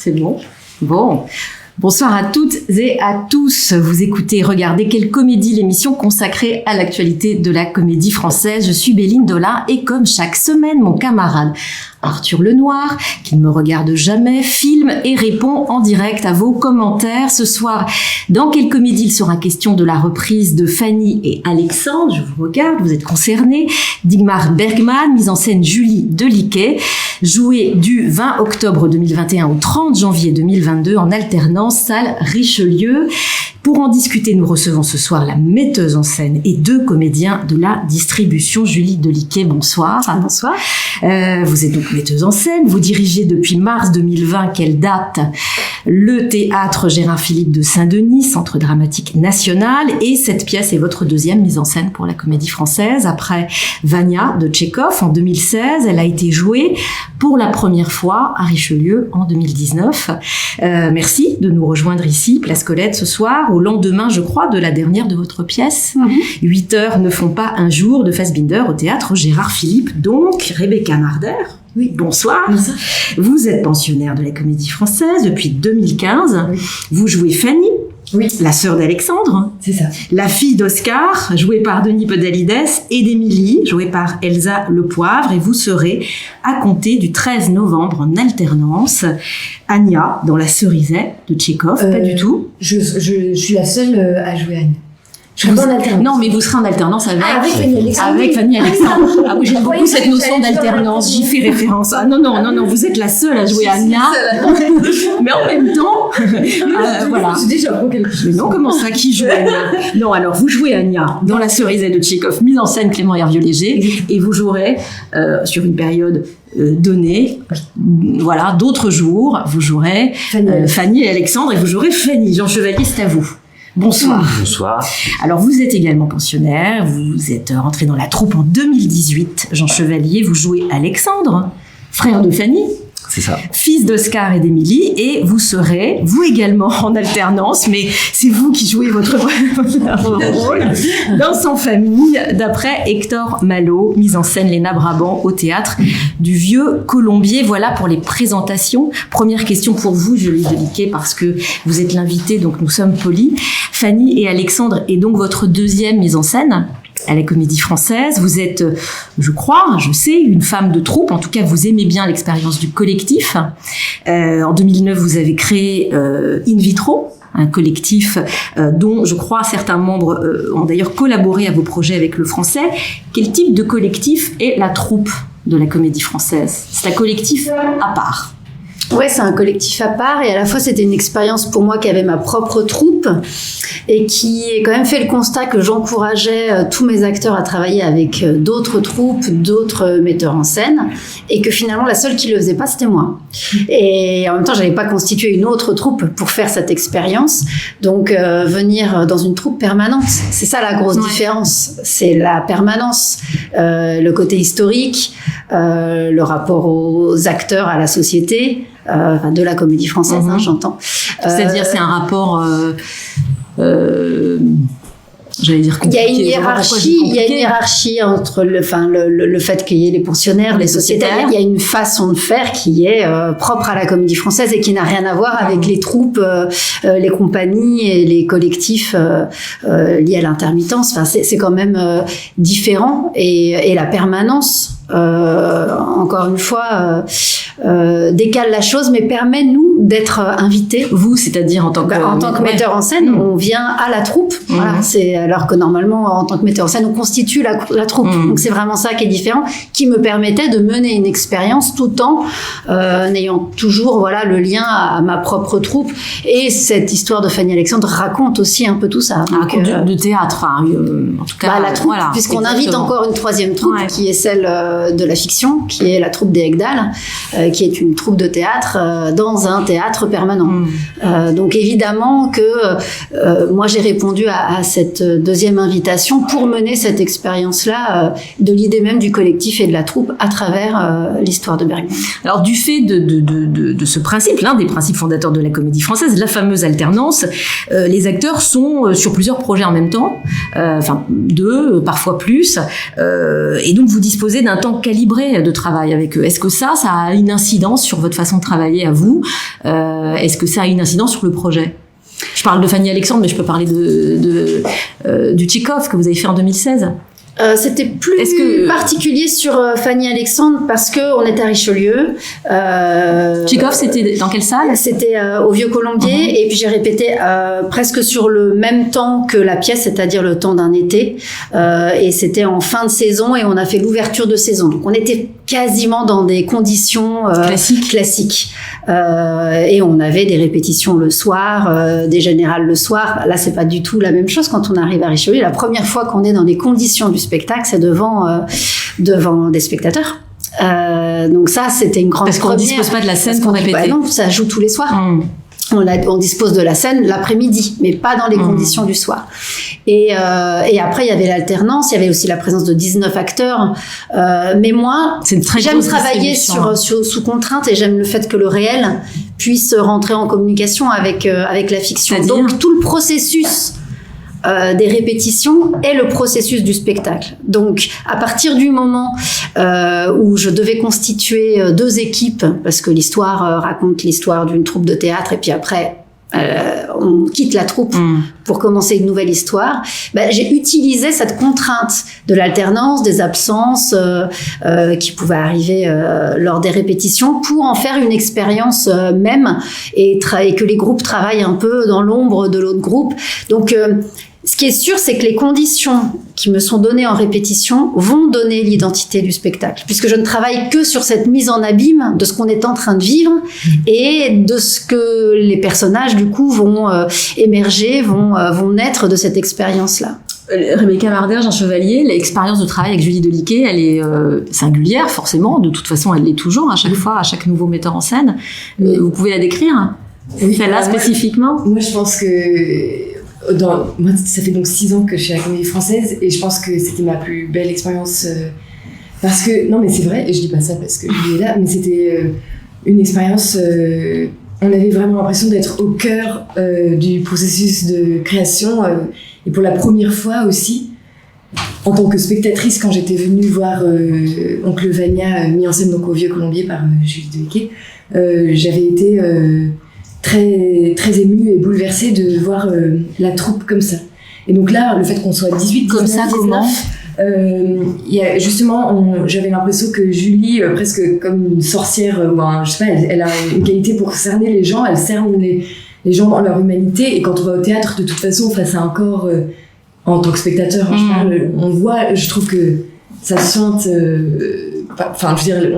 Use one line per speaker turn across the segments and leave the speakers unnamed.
C'est bon. Bon. Bonsoir à toutes et à tous. Vous écoutez Regardez quelle comédie, l'émission consacrée à l'actualité de la comédie française. Je suis Béline Dollard et comme chaque semaine, mon camarade Arthur Lenoir, qui ne me regarde jamais, filme et répond en direct à vos commentaires. Ce soir, dans quelle comédie il sera question de la reprise de Fanny et Alexandre. Je vous regarde, vous êtes concernés. d'Ingmar Bergman, mise en scène Julie Deliquet, jouée du 20 octobre 2021 au 30 janvier 2022 en alternance salle Richelieu. Pour en discuter, nous recevons ce soir la metteuse en scène et 2 comédiens de la distribution. Julie Deliquet, bonsoir.
Bonsoir.
Vous êtes donc metteuse en scène. Vous dirigez depuis mars 2020, quelle date, le théâtre Gérard Philipe de Saint-Denis, Centre dramatique national. Et cette pièce est votre 2e mise en scène pour la comédie française. Après Vania de Tchekhov en 2016, elle a été jouée pour la première fois à Richelieu en 2019. Merci de nous rejoindre ici, Place Colette, ce soir, au lendemain, je crois, de la dernière de votre pièce. 8 heures ne font pas un jour de Fassbinder au théâtre Gérard Philippe. Donc, Rebecca Marder. Oui, bonsoir. Bonsoir. Vous êtes pensionnaire de la comédie française depuis 2015. Oui. Vous jouez Fanny. Oui. La sœur d'Alexandre.
C'est ça.
La fille d'Oscar, jouée par Denis Podalides, et d'Émilie, jouée par Elsa Lepoivre. Et vous serez, à compter du 13 novembre, en alternance, Anya, dans La Cerisette de Tchekhov. Pas du tout.
Je suis la seule à jouer Anya. Je serai pas en alternance.
Non, mais vous serez en alternance avec
Fanny Alexandre.
Avec Fanny Alexandre. Ah oui, j'aime beaucoup cette notion d'alternance. J'y fais référence. Ah non, vous êtes la seule à jouer Anya. Mais en même temps, voilà.
Je déjà pour quelque chose.
Mais non, comment ça, qui joue Anya? Non, alors vous jouez Anya dans La Cerisette de Tchekhov, mise en scène Clément Hervieux-Léger, et vous jouerez sur une période donnée, voilà, d'autres jours, vous jouerez Fanny et Alexandre, et vous jouerez Fanny. Jean Chevalier, c'est à vous. Bonsoir.
Bonsoir.
Alors, vous êtes également pensionnaire, vous êtes rentré dans la troupe en 2018. Jean Chevalier, vous jouez Alexandre, frère de Fanny.
C'est ça.
Fils d'Oscar et d'Émilie, et vous serez, vous également, en alternance, mais c'est vous qui jouez votre rôle dans Sans famille, d'après Hector Malo, mise en scène Léna Brabant au théâtre du Vieux Colombier. Voilà pour les présentations. Première question pour vous, Julie Deliquet, parce que vous êtes l'invitée, donc nous sommes polis. Fanny et Alexandre est donc votre 2e mise en scène à la Comédie Française. Vous êtes, je sais, une femme de troupe. En tout cas, vous aimez bien l'expérience du collectif. En 2009, vous avez créé In Vitro, un collectif dont, je crois, certains membres ont d'ailleurs collaboré à vos projets avec le Français. Quel type de collectif est la troupe de la Comédie Française? C'est un collectif à part.
Ouais, c'est un collectif à part, et à la fois c'était une expérience pour moi qui avait ma propre troupe et qui a quand même fait le constat que j'encourageais tous mes acteurs à travailler avec d'autres troupes, d'autres metteurs en scène, et que finalement la seule qui le faisait pas, c'était moi. Et en même temps, j'avais pas constitué une autre troupe pour faire cette expérience, donc venir dans une troupe permanente, c'est ça la grosse différence, c'est la permanence, le côté historique, le rapport aux acteurs, à la société, de la comédie française, j'entends.
C'est-à-dire, c'est un rapport... j'allais dire
compliqué. Il y a une hiérarchie entre le fait qu'il y ait les pensionnaires, les sociétaires. Il y a une façon de faire qui est propre à la comédie française et qui n'a rien à voir avec les troupes, les compagnies et les collectifs liés à l'intermittence. Enfin, c'est quand même différent, et la permanence, encore une fois, décale la chose, mais permet, nous, d'être invités.
Vous, c'est-à-dire en tant que
metteur en scène, on vient à la troupe. Voilà, alors que normalement, en tant que metteur en scène, on constitue la troupe. Donc c'est vraiment ça qui est différent, qui me permettait de mener une expérience tout en ayant toujours le lien à ma propre troupe. Et cette histoire de Fanny Alexandre raconte aussi un peu tout ça.
Donc, de théâtre, en tout cas.
La troupe, puisqu'on invite encore une 3e troupe, qui est celle de la fiction, qui est la troupe des Egdal, qui est une troupe de théâtre dans un théâtre permanent. Donc évidemment que moi j'ai répondu à cette 2e invitation pour mener cette expérience-là de l'idée même du collectif et de la troupe à travers l'histoire de Bergman.
Alors du fait de ce principe, l'un des principes fondateurs de la comédie française, la fameuse alternance, les acteurs sont sur plusieurs projets en même temps, 2, parfois plus, et donc vous disposez d'un temps calibré de travail avec eux. Est-ce que ça a une une incidence sur votre façon de travailler à vous? Est-ce que ça a une incidence sur le projet? Je parle de Fanny Alexandre, mais je peux parler du Tchekhov que vous avez fait en 2016.
C'était plus particulier sur Fanny Alexandre parce que on était à Richelieu.
Tchekhov, c'était dans quelle salle?
C'était au Vieux Colombier, et puis j'ai répété presque sur le même temps que la pièce, c'est-à-dire le temps d'un été, et c'était en fin de saison, et on a fait l'ouverture de saison. Donc on était quasiment dans des conditions classiques. Et on avait des répétitions le soir, des générales le soir. Là, c'est pas du tout la même chose quand on arrive à Richelieu. La première fois qu'on est dans les conditions du spectacle, c'est devant des spectateurs. Donc ça, c'était une grande première.
Parce qu'on ne dispose pas de la scène pour répéter.
Non, ça joue tous les soirs. On dispose de la scène l'après-midi, mais pas dans les conditions du soir. Et après, il y avait l'alternance, il y avait aussi la présence de 19 acteurs. Mais moi, j'aime travailler sous contrainte, et j'aime le fait que le réel puisse rentrer en communication avec la fiction. Donc, tout le processus des répétitions est le processus du spectacle. Donc, à partir du moment où je devais constituer 2 équipes, parce que l'histoire raconte l'histoire d'une troupe de théâtre, et puis après, on quitte la troupe pour commencer une nouvelle histoire, j'ai utilisé cette contrainte de l'alternance, des absences qui pouvaient arriver lors des répétitions, pour en faire une expérience même, et que les groupes travaillent un peu dans l'ombre de l'autre groupe. Donc, ce qui est sûr, c'est que les conditions qui me sont données en répétition vont donner l'identité du spectacle, puisque je ne travaille que sur cette mise en abîme de ce qu'on est en train de vivre et de ce que les personnages, du coup, vont émerger, vont naître de cette expérience-là.
Rebecca Marder, Jean Chevalier, l'expérience de travail avec Julie Deliquet, elle est singulière, forcément. De toute façon, elle l'est toujours, à chaque fois, à chaque nouveau metteur en scène. Vous pouvez la décrire? Celle-là, spécifiquement?
Moi, je pense que... moi, ça fait donc 6 ans que je suis à la Comédie Française, et je pense que c'était ma plus belle expérience parce que, non mais c'est vrai, et je dis pas ça parce que Julie est là, mais c'était une expérience, on avait vraiment l'impression d'être au cœur du processus de création, et pour la première fois aussi, en tant que spectatrice, quand j'étais venue voir Oncle Vania mis en scène donc au Vieux Colombier par Julie Deliquet, j'avais été... très, très émue et bouleversée de voir la troupe comme ça. Et donc là, le fait qu'on soit 18,
comme 19, ça, 19,
comment y a, justement, j'avais l'impression que Julie, presque comme une sorcière, je sais pas, elle a une qualité pour cerner les gens, elle cerne les gens dans leur humanité, et quand on va au théâtre, de toute façon, face à un corps, en tant que spectateur, je parle, on voit, je trouve que ça chante, enfin, je veux dire,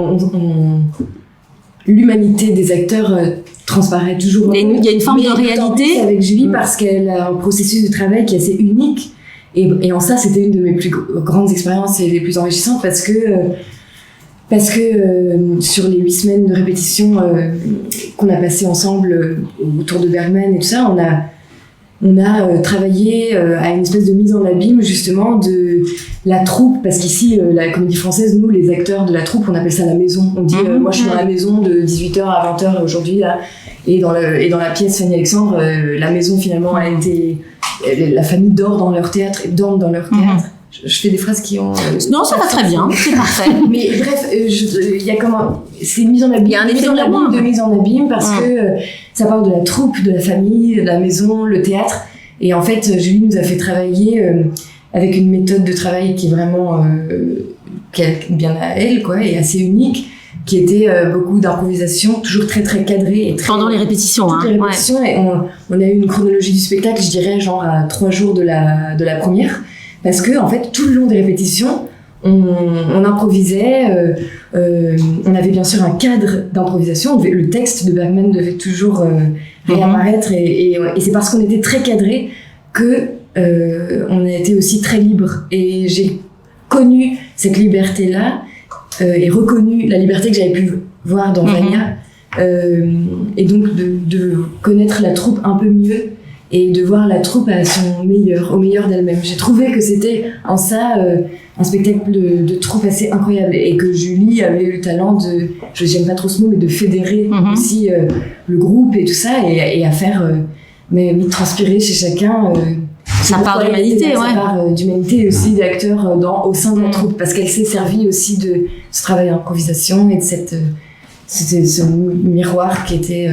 l'humanité des acteurs transparaît toujours.
Il y a une forme de réalité
avec Julie, parce qu'elle a un processus de travail qui est assez unique, et en ça c'était une de mes plus grandes expériences et les plus enrichissantes, parce que sur les 8 semaines de répétition qu'on a passées ensemble autour de Bergman et tout ça, on a travaillé à une espèce de mise en abîme justement de la troupe, parce qu'ici, la Comédie Française, nous, les acteurs de la troupe, on appelle ça la maison. On dit, moi je suis dans la maison de 18h à 20h aujourd'hui, là, et dans la pièce Fanny Alexandre, la maison finalement a été... La famille dort dans leur théâtre, et dorment dans leur théâtre. Je fais des phrases qui ont...
non, ça va très bien, c'est parfait.
Mais bref, il y a comment... C'est une mise en abîme. Il y a un effet de mise en abîme, parce que ça parle de la troupe, de la famille, de la maison, le théâtre. Et en fait, Julie nous a fait travailler avec une méthode de travail qui est vraiment bien à elle, quoi, et assez unique, qui était beaucoup d'improvisation, toujours très très cadrée. Et
pendant les répétitions,
les répétitions, ouais. Et on a eu une chronologie du spectacle, je dirais, genre à 3 jours de la première, parce que en fait, tout le long des répétitions, on improvisait, on avait bien sûr un cadre d'improvisation, le texte de Bergman devait toujours réapparaître, et c'est parce qu'on était très cadré que on a été aussi très libre, et j'ai connu cette liberté-là, et reconnu la liberté que j'avais pu voir dans Vania, et donc de connaître la troupe un peu mieux, et de voir la troupe à son meilleur, au meilleur d'elle-même. J'ai trouvé que c'était en ça un spectacle de troupe assez incroyable, et que Julie avait eu le talent de, j'aime pas trop ce mot, mais de fédérer aussi le groupe et tout ça, et à faire mais transpirer chez chacun
ça part d'humanité, ouais.
Ça part d'humanité, et aussi des acteurs au sein de la troupe, parce qu'elle s'est servie aussi de ce travail d'improvisation et de c'était ce miroir qui était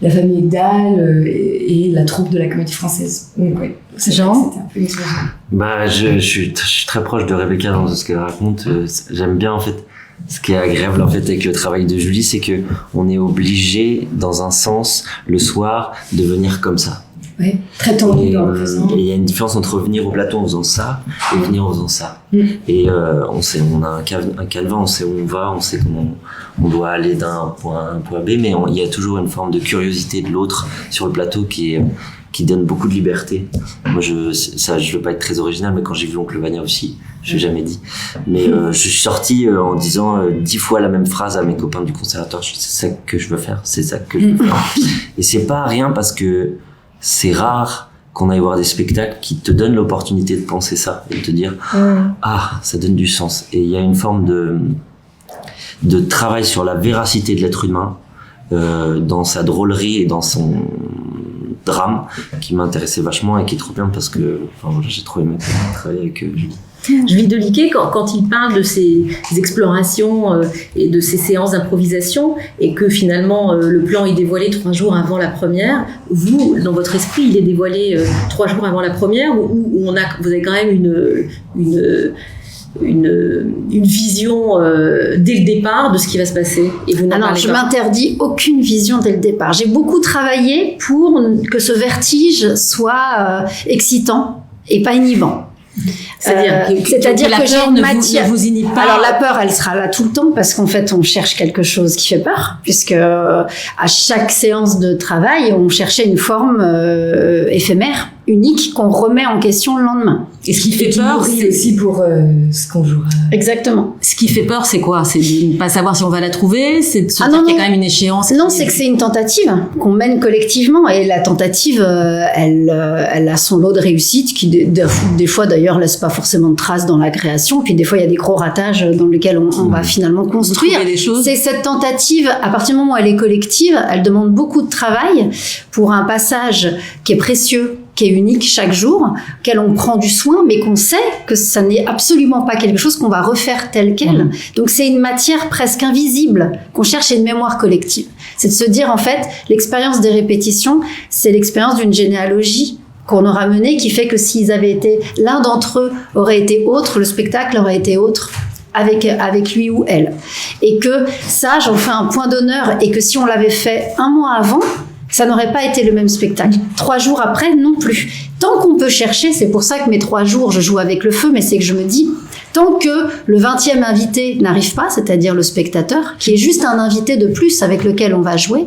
la famille Egdal et la troupe de la Comédie Française. Donc, ouais,
Jean,
c'était un peu une explosion.
Je suis très proche de Rebecca dans ce qu'elle raconte. J'aime bien en fait. Ce qui est agréable en fait avec le travail de Julie, c'est que on est obligé, dans un sens, le soir, de venir comme ça.
Ouais, très tendu dans le faisant.
Et il y a une différence entre venir au plateau en faisant ça et venir en faisant ça. Et on a un calvin, on sait où on va, on sait comment on doit aller d'un point A à un point B, mais il y a toujours une forme de curiosité de l'autre sur le plateau qui donne beaucoup de liberté. Moi, je veux pas être très original, mais quand j'ai vu Oncle Vania aussi, je l'ai jamais dit. Mais je suis sorti en disant 10 fois la même phrase à mes copains du conservatoire. C'est ça que je veux faire, c'est ça que je veux faire. Et c'est pas rien parce que c'est rare qu'on aille voir des spectacles qui te donnent l'opportunité de penser ça et de te dire ça donne du sens. Et il y a une forme de travail sur la véracité de l'être humain dans sa drôlerie et dans son drame qui m'intéressait vachement et qui est trop bien parce que j'ai trop aimé travailler avec Julie.
Julie Deliquet, quand il parle de ces explorations et de ces séances d'improvisation et que finalement le plan est dévoilé 3 jours avant la première, vous, dans votre esprit, il est dévoilé 3 jours avant la première ou vous avez quand même une vision dès le départ de ce qui va se passer et vous
alors je m'interdis aucune vision dès le départ. J'ai beaucoup travaillé pour que ce vertige soit excitant et pas inhibant. C'est-à-dire que j'ai une matière.
Ne vous inhibe pas.
Alors la peur, elle sera là tout le temps parce qu'en fait, on cherche quelque chose qui fait peur, puisque à chaque séance de travail, on cherchait une forme éphémère, unique, qu'on remet en question le lendemain.
Et ce qui fait peur,
c'est aussi pour ce qu'on jouera.
Exactement.
Ce qui fait peur, c'est quoi? C'est de ne pas savoir si on va la trouver, c'est de se dire qu'il y a quand même une échéance.
Non, c'est que c'est une tentative qu'on mène collectivement et la tentative, elle a son lot de réussite qui des fois d'ailleurs laisse pas forcément de traces dans la création. Puis des fois il y a des gros ratages dans lesquels on va finalement construire.
Des choses.
C'est cette tentative, à partir du moment où elle est collective, elle demande beaucoup de travail pour un passage qui est précieux, qui est unique chaque jour, auquel on prend du soin, mais qu'on sait que ça n'est absolument pas quelque chose qu'on va refaire tel quel. Donc c'est une matière presque invisible qu'on cherche et une mémoire collective. C'est de se dire en fait, l'expérience des répétitions, c'est l'expérience d'une généalogie qu'on aura menée qui fait que s'ils avaient été, l'un d'entre eux aurait été autre, le spectacle aurait été autre avec lui ou elle. Et que ça, j'en fais un point d'honneur et que si on l'avait fait 1 mois avant, ça n'aurait pas été le même spectacle. 3 jours après, non plus. Tant qu'on peut chercher, c'est pour ça que mes 3 jours, je joue avec le feu, mais c'est que je me dis, tant que le 20e invité n'arrive pas, c'est-à-dire le spectateur, qui est juste un invité de plus avec lequel on va jouer,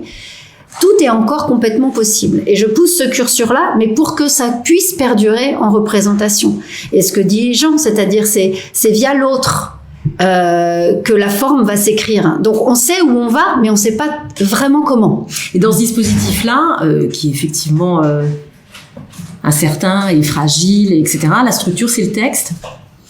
tout est encore complètement possible. Et je pousse ce curseur-là, mais pour que ça puisse perdurer en représentation. Et ce que dit Jean, c'est-à-dire c'est via l'autre que la forme va s'écrire. Donc on sait où on va, mais on ne sait pas vraiment comment.
Et dans ce dispositif-là, qui est effectivement incertain et fragile, etc., la structure, c'est le texte.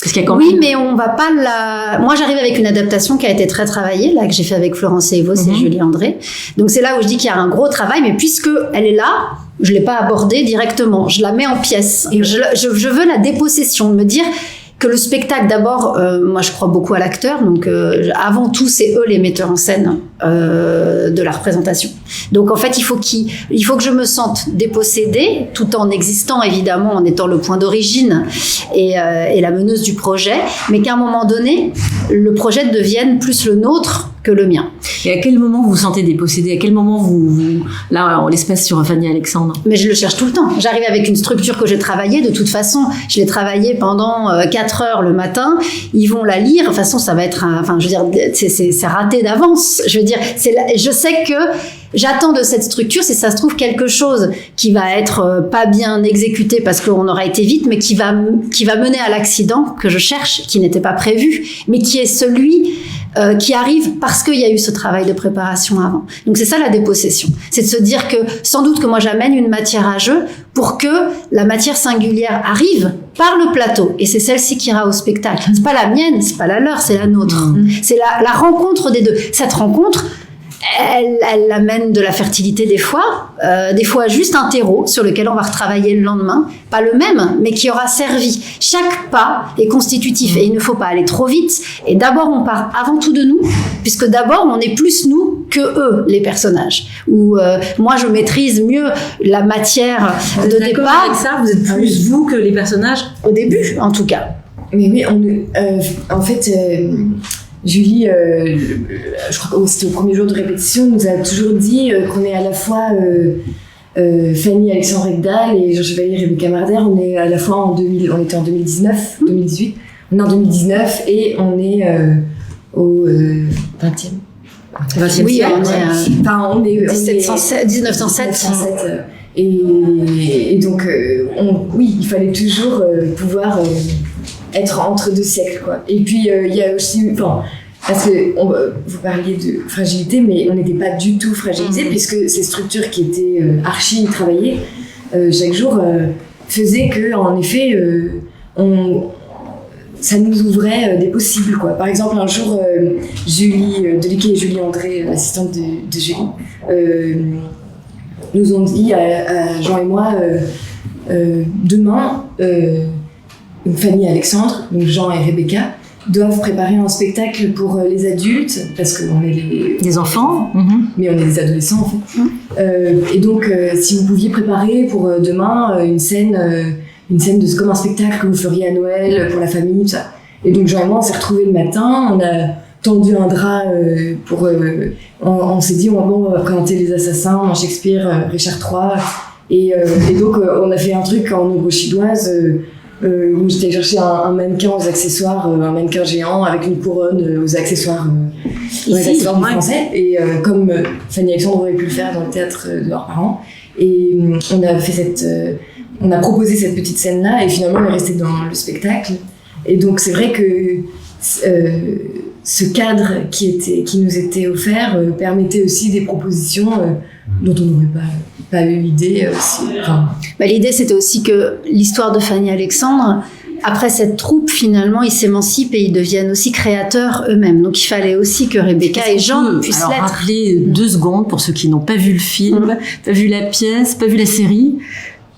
Parce qu'il y a
oui, mais on va pas la... Moi, j'arrive avec une adaptation qui a été très travaillée, là, que j'ai fait avec Florence Evos et Julie André. Donc c'est là où je dis qu'il y a un gros travail, mais puisque elle est là, je l'ai pas abordée directement. Je la mets en pièces. Et je veux la dépossession, de me dire que le spectacle, d'abord, moi je crois beaucoup à l'acteur, donc avant tout c'est eux les metteurs en scène de la représentation. Donc en fait il faut que je me sente dépossédée, tout en existant évidemment, en étant le point d'origine et la meneuse du projet, mais qu'à un moment donné le projet devienne plus le nôtre que le mien.
Et à quel moment vous vous sentez dépossédé? À quel moment vous là, on l'espace sur Fanny Alexandre?
Mais je le cherche tout le temps. J'arrive avec une structure que j'ai travaillée. De toute façon, je l'ai travaillée pendant 4 heures le matin. Ils vont la lire. De toute façon, ça va être je veux dire, c'est raté d'avance. Je veux dire, je sais que j'attends de cette structure, si ça se trouve, quelque chose qui va être pas bien exécuté parce qu'on aura été vite, mais qui va mener à l'accident que je cherche, qui n'était pas prévu, mais qui est celui qui arrive parce qu'il y a eu ce travail de préparation avant. Donc c'est ça la dépossession. C'est de se dire que sans doute que moi j'amène une matière à jeu pour que la matière singulière arrive par le plateau. Et c'est celle-ci qui ira au spectacle. C'est pas la mienne, c'est pas la leur, c'est la nôtre. C'est la rencontre des deux. Cette rencontre, elle amène de la fertilité des fois juste un terreau sur lequel on va retravailler le lendemain, pas le même, mais qui aura servi. Chaque pas est constitutif et il ne faut pas aller trop vite. Et d'abord, on part avant tout de nous, puisque d'abord, on est plus nous que eux, les personnages. Ou moi, je maîtrise mieux la matière de départ.
Avec ça, vous êtes plus vous que les personnages
au début, en tout cas.
Mais oui, en fait, Julie, je crois que c'était au premier jour de répétition, nous a toujours dit qu'on est à la fois Fanny Alexandre Ekdal et Jean Chevalier Rebecca Marder. On est à la fois on était en 2019, 2018, on est en 2019 et on est au 20e.
Oui,
on est
1907.
Et donc, oui, il fallait toujours pouvoir être entre deux siècles, quoi. Et puis, il y a aussi... parce que vous parliez de fragilité, mais on n'était pas du tout fragilisés, puisque ces structures qui étaient archi travaillées chaque jour faisaient que, en effet, ça nous ouvrait des possibles, quoi. Par exemple, un jour, Julie Deliquet et Julie André, l'assistante de Julie, nous ont dit à Jean et moi, demain, Fanny et Alexandre, donc Jean et Rebecca, doivent préparer un spectacle pour les adultes, parce qu'on est
des enfants,
mais on est des adolescents en fait. Et donc, si vous pouviez préparer pour demain une scène comme un spectacle que vous feriez à Noël pour la famille, tout ça. Et donc Jean et moi, on s'est retrouvés le matin, on a tendu un drap on s'est dit on va présenter les assassins dans Shakespeare, Richard III, et donc on a fait un truc en ombre chinoise où j'étais chercher un mannequin aux accessoires, un mannequin géant avec une couronne aux accessoires du français, et comme Fanny Alexandre aurait pu le faire dans le théâtre de leurs parents, et on a proposé cette petite scène là, et finalement on est resté dans le spectacle. Et donc c'est vrai que ce cadre qui nous était offert permettait aussi des propositions dont on n'aurait pas eu l'idée.
L'idée, c'était aussi que l'histoire de Fanny Alexandre, après cette troupe, finalement, ils s'émancipent et ils deviennent aussi créateurs eux-mêmes. Donc il fallait aussi que Rebecca et Jean puissent l'être.
Rappeler 2 secondes pour ceux qui n'ont pas vu le film, pas vu la pièce, pas vu la série,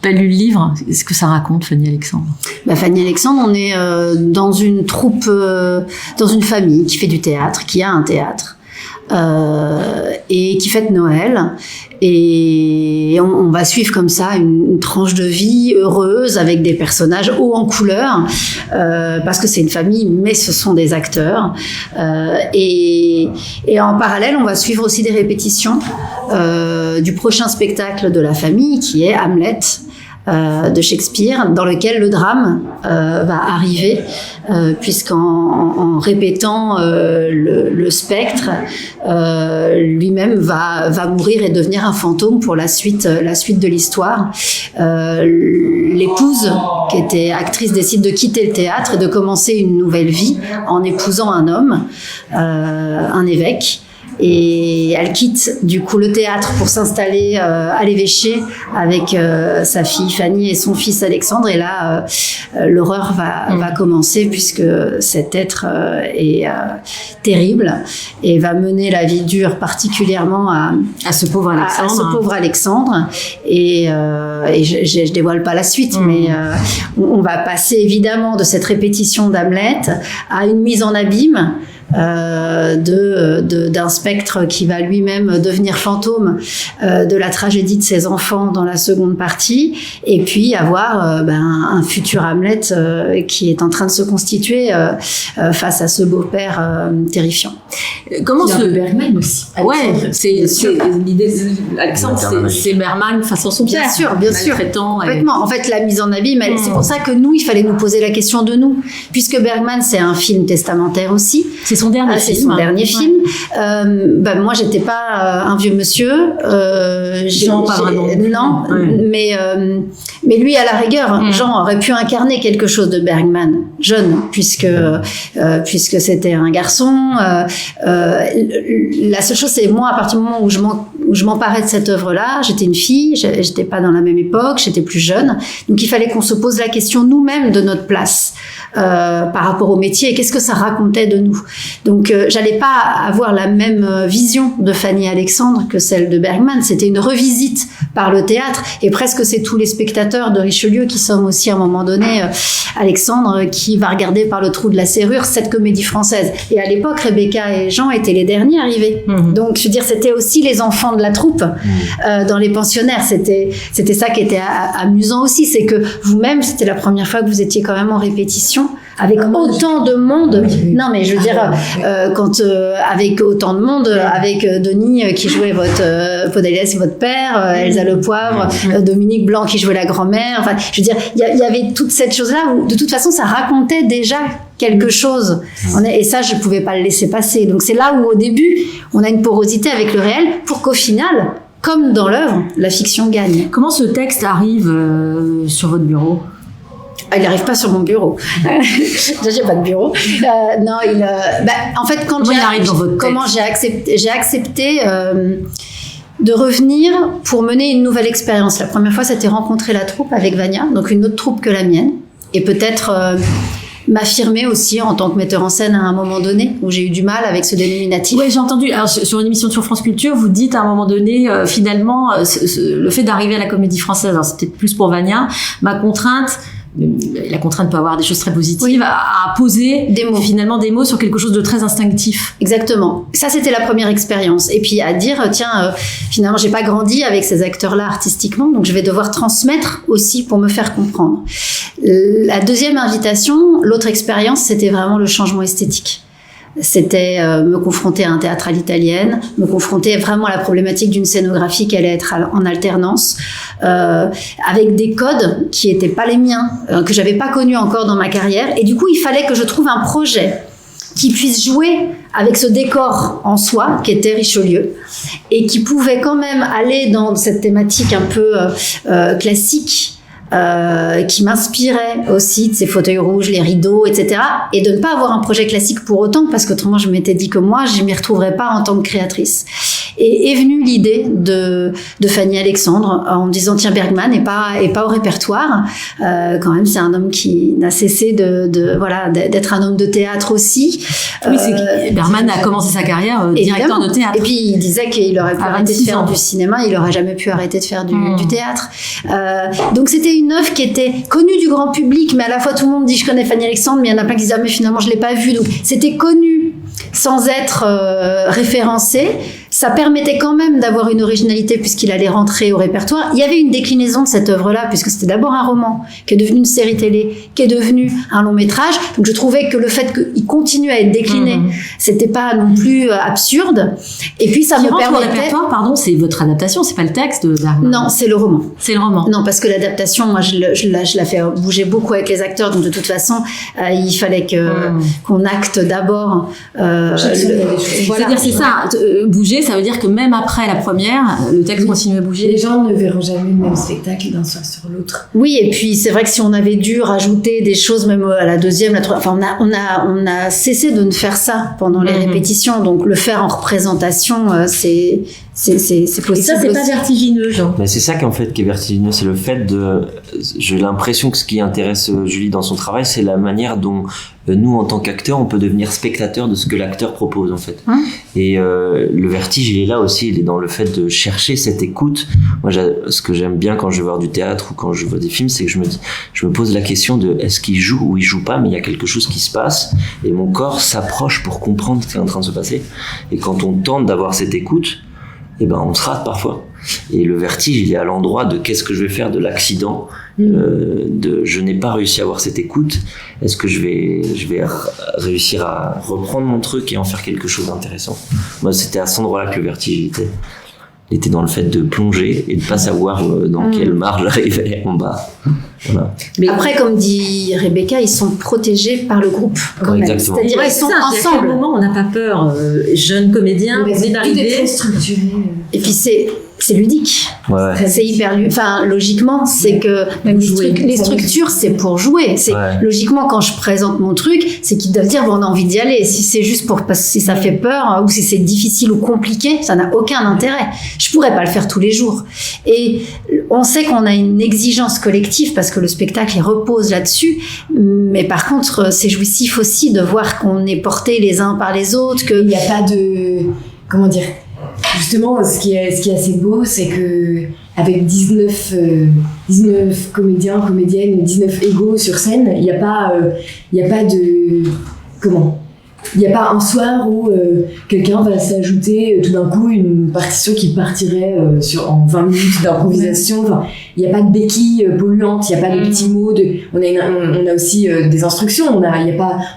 pas lu le livre. Est-ce que ça raconte, Fanny Alexandre?
Fanny Alexandre, on est dans une troupe, dans une famille qui fait du théâtre, qui a un théâtre, et qui fête Noël. Et on va suivre comme ça une tranche de vie heureuse avec des personnages hauts en couleur, parce que c'est une famille, mais ce sont des acteurs. Et en parallèle, on va suivre aussi des répétitions du prochain spectacle de la famille, qui est Hamlet, de Shakespeare, dans lequel le drame va arriver, puisqu'en répétant le spectre, lui-même va mourir et devenir un fantôme pour la suite de l'histoire. L'épouse, qui était actrice, décide de quitter le théâtre et de commencer une nouvelle vie en épousant un homme, un évêque. Et elle quitte du coup le théâtre pour s'installer à l'évêché avec sa fille Fanny et son fils Alexandre. Et là, l'horreur va commencer, puisque cet être est terrible et va mener la vie dure particulièrement à ce pauvre Alexandre. Et je dévoile pas la suite, mais on va passer évidemment de cette répétition d'Hamlet à une mise en abîme d'un spectre qui va lui-même devenir fantôme, de la tragédie de ses enfants dans la seconde partie, et puis avoir un futur Hamlet qui est en train de se constituer face à ce beau-père terrifiant.
Comment
ce Bergman aussi.
Ouais, c'est l'idée. Alexandre, c'est Bergman façon son Pierre.
Bien sûr. Complètement. En fait, la mise en abîme, c'est pour ça que nous, il fallait nous poser la question de nous, puisque Bergman, c'est un film testamentaire aussi.
C'est son dernier film.
C'est son dernier film. Moi, j'étais pas un vieux monsieur.
Jean, pas vraiment.
Non, mais lui, à la rigueur, Jean aurait pu incarner quelque chose de Bergman, jeune, puisque c'était un garçon. La seule chose, c'est moi, à partir du moment où je m'emparais de cette œuvre-là, j'étais une fille, j'étais pas dans la même époque, j'étais plus jeune. Donc, il fallait qu'on se pose la question nous-mêmes de notre place par rapport au métier et qu'est-ce que ça racontait de nous. Donc, j'allais pas avoir la même vision de Fanny Alexandre que celle de Bergman. C'était une revisite par le théâtre et presque c'est tous les spectateurs de Richelieu qui sommes aussi à un moment donné Alexandre qui va regarder par le trou de la serrure cette comédie française. Et à l'époque, Rebecca et Jean étaient les derniers arrivés. Donc, je veux dire, c'était aussi les enfants de la troupe dans les pensionnaires. C'était ça qui était amusant aussi, c'est que vous-même, c'était la première fois que vous étiez quand même en répétition avec autant de monde. Non, mais je veux dire, avec autant de monde, avec Denis qui jouait votre Podalides, votre père, Elsa Le Poivre, Dominique Blanc qui jouait la grand-mère. Enfin, je veux dire, il y avait toute cette chose-là où, de toute façon, ça racontait déjà quelque chose. Et ça, je pouvais pas le laisser passer. Donc, c'est là où, au début, on a une porosité avec le réel pour qu'au final, comme dans l'œuvre, la fiction gagne.
Comment ce texte arrive sur votre bureau ?
Il n'arrive pas sur mon bureau. Déjà, j'ai pas de bureau. Non, en fait, j'ai accepté de revenir pour mener une nouvelle expérience. La première fois, c'était rencontrer la troupe avec Vania, donc une autre troupe que la mienne, et peut-être m'affirmer aussi en tant que metteur en scène à un moment donné où j'ai eu du mal avec ce dénominatif.
Oui, j'ai entendu. Alors, sur une émission sur France Culture, vous dites à un moment donné, finalement, le fait d'arriver à la Comédie Française, alors c'était plus pour Vania, la contrainte peut avoir des choses très positives, à poser finalement des mots sur quelque chose de très instinctif.
Exactement. Ça, c'était la première expérience. Et puis à dire, tiens, finalement, j'ai pas grandi avec ces acteurs-là artistiquement, donc je vais devoir transmettre aussi pour me faire comprendre. La deuxième invitation, l'autre expérience, c'était vraiment le changement esthétique. C'était me confronter à un théâtre à l'italienne, me confronter vraiment à la problématique d'une scénographie qui allait être en alternance, avec des codes qui étaient pas les miens, que j'avais pas connus encore dans ma carrière. Et du coup, il fallait que je trouve un projet qui puisse jouer avec ce décor en soi, qui était Richelieu, et qui pouvait quand même aller dans cette thématique un peu classique, qui m'inspirait aussi de ces fauteuils rouges, les rideaux, etc. Et de ne pas avoir un projet classique pour autant, parce qu'autrement je m'étais dit que moi, je m'y retrouverais pas en tant que créatrice. Et est venue l'idée de Fanny Alexandre en me disant tiens, Bergman est pas au répertoire. Quand même, c'est un homme qui n'a cessé d'être un homme de théâtre aussi.
Oui, Bergman a commencé sa carrière directeur de théâtre.
Et puis il disait qu'il aurait pu arrêter de faire du cinéma, il aurait jamais pu arrêter de faire du théâtre. Donc c'était une œuvre qui était connue du grand public, mais à la fois tout le monde dit je connais Fanny Alexandre, mais il y en a plein qui disent mais finalement je l'ai pas vue. Donc c'était connu sans être référencé. Ça permettait quand même d'avoir une originalité puisqu'il allait rentrer au répertoire. Il y avait une déclinaison de cette œuvre-là puisque c'était d'abord un roman qui est devenu une série télé, qui est devenu un long métrage. Donc je trouvais que le fait qu'il continue à être décliné, c'était pas non plus absurde. Et puis ça me permettait...
Au répertoire, pardon, c'est votre adaptation, c'est pas le texte de Bergman.
Non, c'est le roman.
C'est le roman.
Non, parce que l'adaptation, moi, je la fais bouger beaucoup avec les acteurs. Donc de toute façon, il fallait qu'on acte d'abord.
Voilà. C'est-à-dire c'est ça, bouger. Ça veut dire que même après la première, le texte continue à bouger.
Les gens ne verront jamais le même spectacle d'un soir sur l'autre.
Oui, et puis c'est vrai que si on avait dû rajouter des choses, même à la deuxième, la troisième, enfin on a cessé de ne faire ça pendant les répétitions. Donc le faire en représentation, c'est possible.
Et ça, c'est pas vertigineux, Jean.
Mais c'est ça qui est vertigineux, c'est le fait j'ai l'impression que ce qui intéresse Julie dans son travail, c'est la manière dont nous, en tant qu'acteurs, on peut devenir spectateurs de ce que l'acteur propose, en fait. Et le vertige, il est là aussi, il est dans le fait de chercher cette écoute. Moi, ce que j'aime bien quand je vais voir du théâtre ou quand je vois des films, c'est que je me pose la question de est-ce qu'il joue ou il joue pas, mais il y a quelque chose qui se passe et mon corps s'approche pour comprendre ce qui est en train de se passer. Et quand on tente d'avoir cette écoute, on se rate parfois. Et le vertige, il est à l'endroit de qu'est-ce que je vais faire de l'accident, je n'ai pas réussi à avoir cette écoute. Est-ce que je vais réussir à reprendre mon truc et en faire quelque chose d'intéressant? Moi, c'était à cet endroit-là que le vertige était. Il était dans le fait de plonger et de pas savoir dans quelle marge j'arrivais en bas. Voilà.
Mais après, comme dit Rebecca, ils sont protégés par le groupe. Quand même. C'est-à-dire qu'ils sont ensemble.
À quel moment on n'a pas peur, jeunes comédiens, vous venez d'arriver.
Et puis c'est ludique.
Ouais.
C'est hyper enfin logiquement, c'est que même les structures c'est pour jouer. C'est logiquement quand je présente mon truc, c'est qu'ils doivent dire on a envie d'y aller. Si c'est juste si ça fait peur ou si c'est difficile ou compliqué, ça n'a aucun intérêt. Je pourrais pas le faire tous les jours. Et on sait qu'on a une exigence collective parce que le spectacle il repose là-dessus, mais par contre c'est jouissif aussi de voir qu'on est portés les uns par les autres,
qu'il n'y a pas de... Comment dire ? Justement, ce qui est assez beau, c'est que avec 19 comédiens, comédiennes, 19 égaux sur scène, il n'y a pas de... Comment ? Il n'y a pas un soir où quelqu'un va s'ajouter tout d'un coup une partition qui partirait en 20 minutes d'improvisation. Enfin, il n'y a pas de béquilles polluantes, il n'y a pas de petits mots. On a aussi des instructions.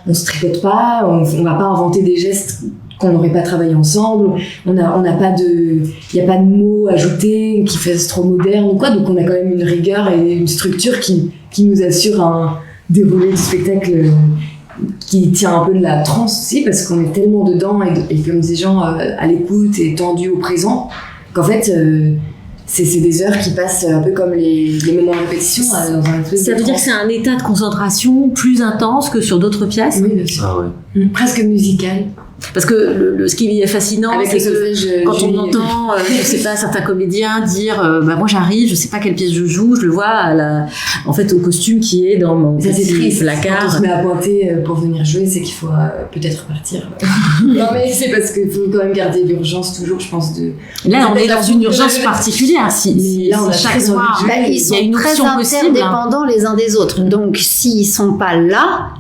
On se tricote pas, on ne va pas inventer des gestes qu'on n'aurait pas travaillé ensemble. Il n'y a pas de mots ajoutés qui fassent trop moderne ou quoi. Donc on a quand même une rigueur et une structure qui nous assure un déroulé du spectacle qui tient un peu de la transe aussi, parce qu'on est tellement dedans et comme des gens à l'écoute et tendus au présent, qu'en fait c'est des heures qui passent un peu comme les moments de répétition dans un espèce de
Ça veut dire que c'est un état de concentration plus intense que sur d'autres pièces?
Oui, bien sûr.
Ah ouais.
Presque musical.
Parce que ce qui est fascinant,
avec
c'est que quand on entend, je sais pas, certains comédiens dire, moi j'arrive, je sais pas quelle pièce je joue, je le vois en fait au costume qui est dans mon petit placard.
Quand on se met à pointer pour venir jouer, c'est qu'il faut peut-être repartir. Non mais c'est parce qu'il faut quand même garder l'urgence toujours, je pense.
Là, on est dans une urgence particulière. Là, on a chaque soir,
ils sont très interdépendants les uns des autres. Donc, s'ils sont pas là,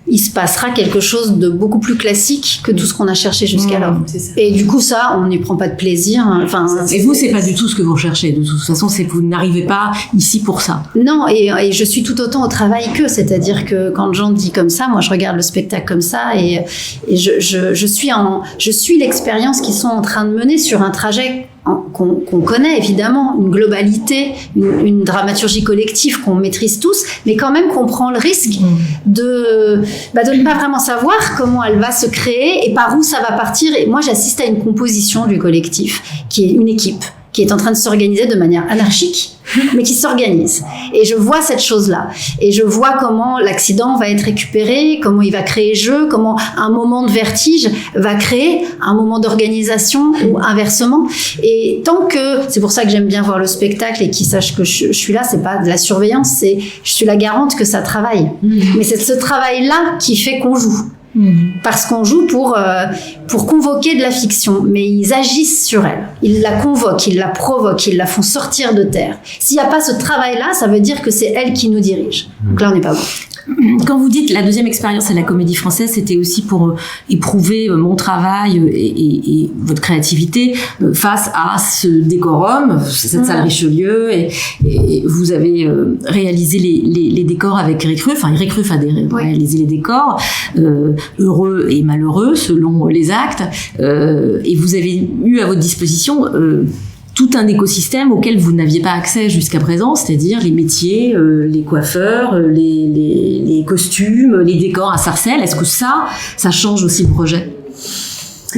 il se passera quelque chose de beaucoup plus classique que tout ce qu'on a cherché jusqu'alors. Et du coup, ça, on n'y prend pas de plaisir. Enfin,
et vous, c'est pas du tout ce que vous recherchez. De toute façon, c'est que vous n'arrivez pas ici pour ça.
Non, et je suis tout autant au travail qu'eux. C'est-à-dire que quand Jean dit comme ça, moi, je regarde le spectacle comme ça et je suis l'expérience qu'ils sont en train de mener sur un trajet qu'on connaît évidemment, une globalité, une dramaturgie collective qu'on maîtrise tous, mais quand même qu'on prend le risque de ne pas vraiment savoir comment elle va se créer et par où ça va partir. Et moi, j'assiste à une composition du collectif, qui est une équipe, qui est en train de s'organiser de manière anarchique, mais qui s'organise. Et je vois cette chose-là. Et je vois comment l'accident va être récupéré, comment il va créer jeu, comment un moment de vertige va créer un moment d'organisation ou inversement. Et tant que, c'est pour ça que j'aime bien voir le spectacle et qu'ils sachent que je suis là, c'est pas de la surveillance, je suis la garante que ça travaille. Mais c'est ce travail-là qui fait qu'on joue. Parce qu'on joue pour convoquer de la fiction, mais ils agissent sur elle. Ils la convoquent, ils la provoquent, ils la font sortir de terre. S'il n'y a pas ce travail-là, ça veut dire que c'est elle qui nous dirige. Donc là, on n'est pas bon.
Quand vous dites la deuxième expérience à la Comédie Française, c'était aussi pour éprouver mon travail et votre créativité face à ce décorum, cette salle Richelieu, et vous avez réalisé les décors avec Eric Ruff. Enfin, Eric Ruff a réalisé les décors, heureux et malheureux selon les actes, et vous avez eu à votre disposition tout un écosystème auquel vous n'aviez pas accès jusqu'à présent, c'est-à-dire les métiers, les coiffeurs, les costumes, les décors à Sarcelles. Est-ce que ça change aussi le projet?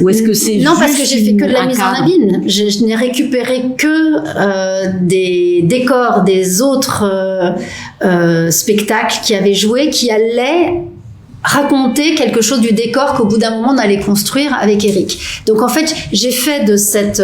Ou est-ce que c'est
non, parce que j'ai fait que de la mise en abîme. Je n'ai récupéré que des décors des autres spectacles qui avaient joué, qui allaient raconter quelque chose du décor qu'au bout d'un moment on allait construire avec Eric. Donc en fait, j'ai fait de cette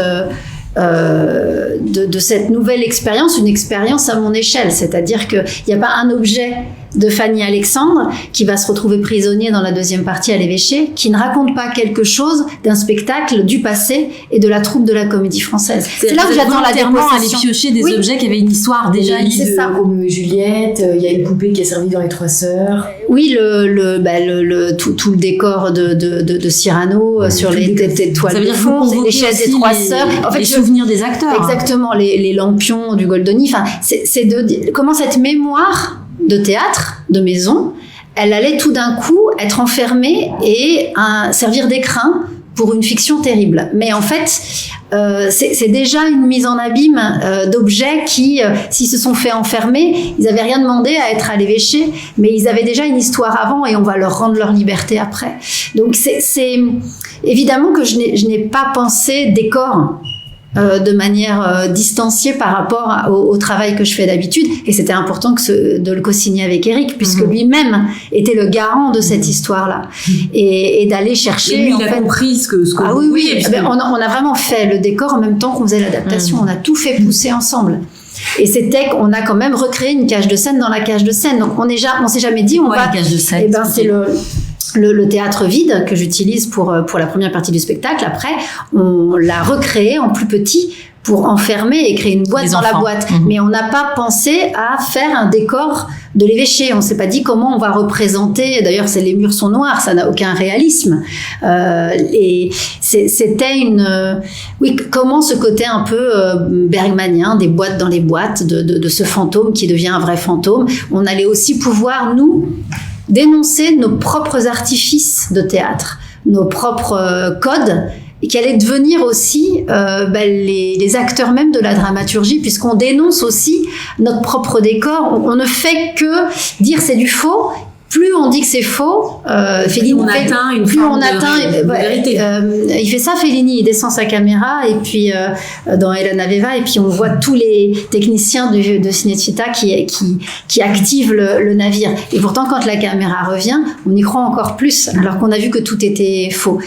nouvelle expérience une expérience à mon échelle, c'est-à-dire qu'il n'y a pas un objet de Fanny Alexandre qui va se retrouver prisonnier dans la deuxième partie à l'évêché, qui ne raconte pas quelque chose d'un spectacle du passé et de la troupe de la Comédie Française. C'est là où j'attends la déposition.
Aller piocher des objets qui avaient une histoire déjà.
C'est ça. Roméo et Juliette, il y a une poupée qui a servi dans Les Trois Sœurs.
Oui, tout le décor de Cyrano sur les toiles de fond, les chaises des Trois Sœurs.
En fait, les souvenirs des acteurs.
Exactement, les lampions du Goldoni. Enfin, c'est comment cette mémoire de théâtre, de maison, elle allait tout d'un coup être enfermée et servir d'écrin pour une fiction terrible. Mais en fait, c'est déjà une mise en abîme d'objets qui, s'ils se sont fait enfermer, ils n'avaient rien demandé à être à l'évêché, mais ils avaient déjà une histoire avant et on va leur rendre leur liberté après. Donc c'est évidemment que je n'ai pas pensé décor. de manière distanciée par rapport au travail que je fais d'habitude. Et c'était important de le co-signer avec Eric, puisque lui-même était le garant de cette histoire-là. Et d'aller chercher...
Et lui, il a compris ce que
ah oui. On a vraiment fait le décor en même temps qu'on faisait l'adaptation. On a tout fait pousser ensemble. Et c'était qu'on a quand même recréé une cage de scène dans la cage de scène. Donc on s'est jamais dit on va...
cage de scène,
eh ben, c'est le théâtre vide que j'utilise pour la première partie du spectacle. Après, on l'a recréé en plus petit pour enfermer et créer une boîte dans la boîte. Mais on n'a pas pensé à faire un décor de l'évêché. On s'est pas dit comment on va représenter. D'ailleurs, les murs sont noirs, ça n'a aucun réalisme. Et c'était comment ce côté un peu bergmanien, des boîtes dans les boîtes, de ce fantôme qui devient un vrai fantôme. On allait aussi pouvoir, nous, dénoncer nos propres artifices de théâtre, nos propres codes, et qui allaient devenir aussi les acteurs même de la dramaturgie, puisqu'on dénonce aussi notre propre décor. On ne fait que dire c'est du faux. Plus on dit que c'est faux, Fellini
atteint une forme de vérité.
Il fait ça, Fellini, il descend sa caméra et puis dans Elena Aveva, et puis on voit tous les techniciens de Cinecittà qui activent le navire. Et pourtant, quand la caméra revient, on y croit encore plus, alors qu'on a vu que tout était faux.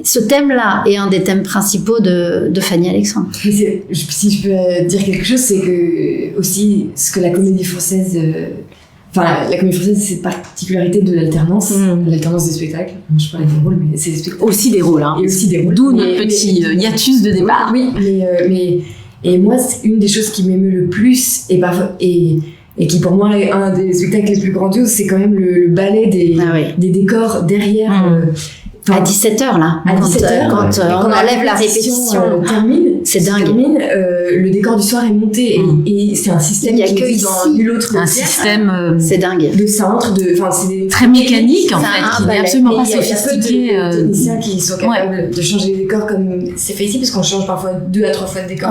Ce thème-là est un des thèmes principaux de Fanny Alexandre.
Si je peux dire quelque chose, c'est que aussi ce que la comédie française... la comédie française, c'est cette particularité de l'alternance, l'alternance des spectacles. Je parlais des rôles, mais c'est des spectacles.
Aussi des rôles, hein.
Et aussi des rôles.
D'où notre petit hiatus de départ.
Oui, mais moi, c'est une des choses qui m'émeut le plus, et qui pour moi est un des spectacles les plus grandioses, c'est quand même le ballet des décors derrière.
À 17h, là.
À 17h,
quand on enlève la répétition, c'est dingue.
Le décor du soir est monté et c'est un système qui existe dans nulle autre
un système
c'est dingue.
de cintre, c'est
très mécanique en fait, qui n'est absolument pas sophistiqué.
Il y a peu de techniciens qui sont capables de changer les décors comme c'est fait ici, parce qu'on change parfois 2 à 3 fois de décor